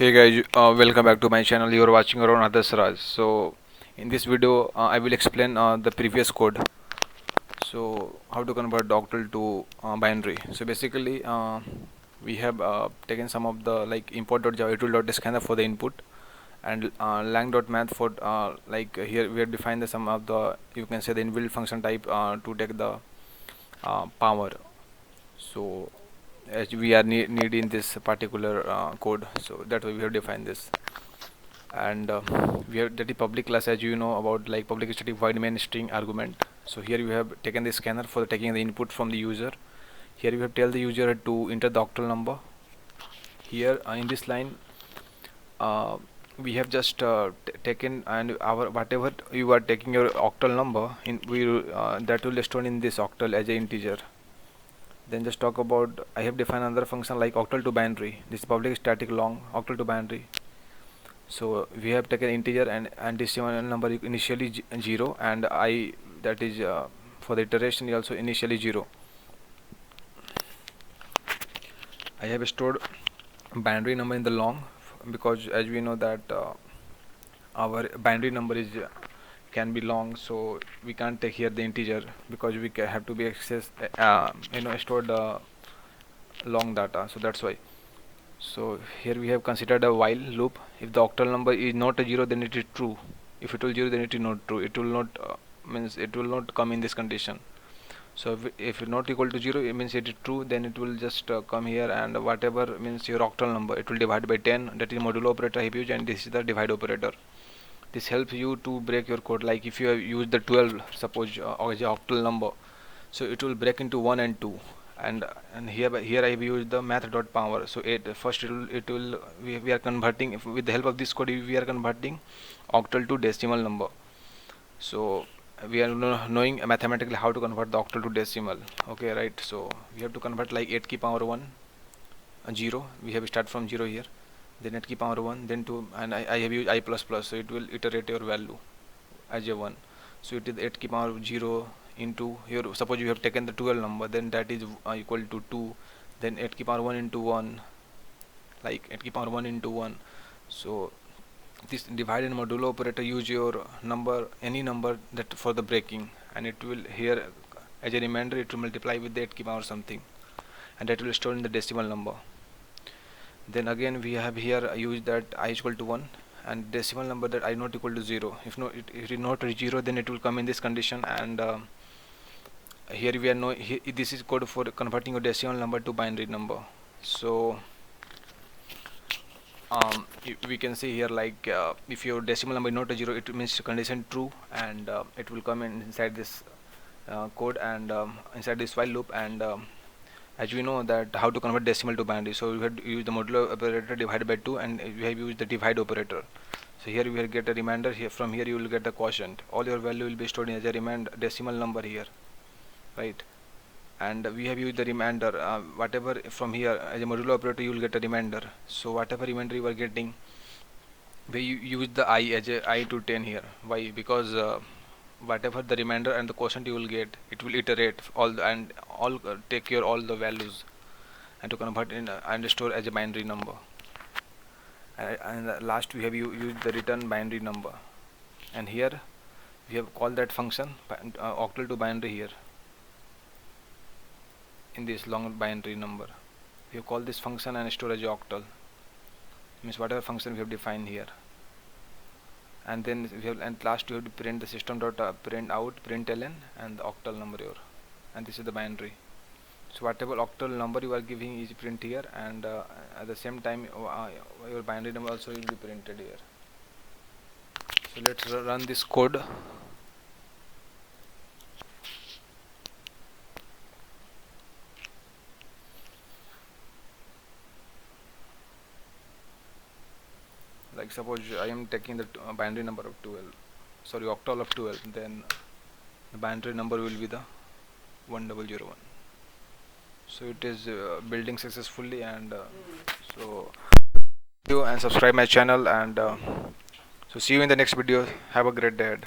Hey guys, welcome back to my channel. You are watching around Adarsh Raj. So, in this video, I will explain the previous code. So, how to convert octal to binary. So, basically, we have taken some of the like import.java tool.scanner for the input and lang.math for here we have defined the some of the, you can say, the inbuilt function type to take the power. So as we are needing this particular code, so that way we have defined this. And we have that the public class, as you know about, like public static void main string argument. So here you have taken the scanner for taking the input from the user. Here you have tell the user to enter the octal number. Here in this line we have just taken, and our whatever you are taking your octal number in, we that will store in this octal as a integer. Then just talk about, I have defined another function like octal to binary. This is public static long octal to binary. So we have taken integer and decimal number initially 0, and I, that is for the iteration is also initially 0. I have stored binary number in the long because as we know that our binary number is can be long, so we can't take here the integer because we have to be access stored long data, so that's why. So here we have considered a while loop. If the octal number is not a 0, then it is true. If it will 0, then it is not true. It will not means it will not come in this condition. So if it not equal to 0, it means it is true. Then it will just come here, and whatever means your octal number, it will divide by 10. That is modulo operator I have used, and this is the divide operator. This helps you to break your code. Like if you have used the 12, suppose as a octal number, so it will break into 1 and 2. And here I have used the math.power. So first it will we are converting, with the help of this code we are converting octal to decimal number. So we are knowing mathematically how to convert the octal to decimal. Okay, right? So we have to convert like 8 ki power 1 0. We have start from 0 here, then 8 ki power 1, then 2, and I have used I plus plus, so it will iterate your value as a 1. So it is 8 ki power 0 into here, suppose you have taken the 12 number, then that is equal to 2, then 8 ki power 1 into 1, like 8 ki power 1 into 1. So this divide and modulo operator use your number, any number that for the breaking, and it will here as a remainder it will multiply with the 8 ki power something, and that will store in the decimal number. Then again we have here used that I is equal to 1 and decimal number that I not equal to 0. If no, it is not 0, then it will come in this condition. And here we are this is code for converting a decimal number to binary number. So we can see here, like if your decimal number is not a 0, it means condition true, and it will come inside this code, and inside this while loop. And as we know that how to convert decimal to binary, so we have to use the modulo operator divided by 2, and we have used the divide operator. So here we will get a remainder. Here from here you will get the quotient. All your value will be stored in as a remainder decimal number here, right? And we have used the remainder whatever from here as a modulo operator you will get a remainder. So whatever remainder you are getting, we use the I as a I to 10 here. Why? Because whatever the remainder and the quotient you will get, it will iterate all and all take care all the values and to convert in and store as a binary number. And last we have used the return binary number, and here we have called that function octal to binary here. In this long binary number we have called this function and store as a octal, means whatever function we have defined here. And then we have, and last we have to print the system dot print out println and the octal number here, and this is the binary. So whatever octal number you are giving is print here, and at the same time your binary number also will be printed here. So let's run this code. Like suppose I am taking the binary number of 12, sorry, octal of 12, then the binary number will be the 1001. So it is building successfully, and so you and subscribe my channel, and so see you in the next video. Have a great day ahead.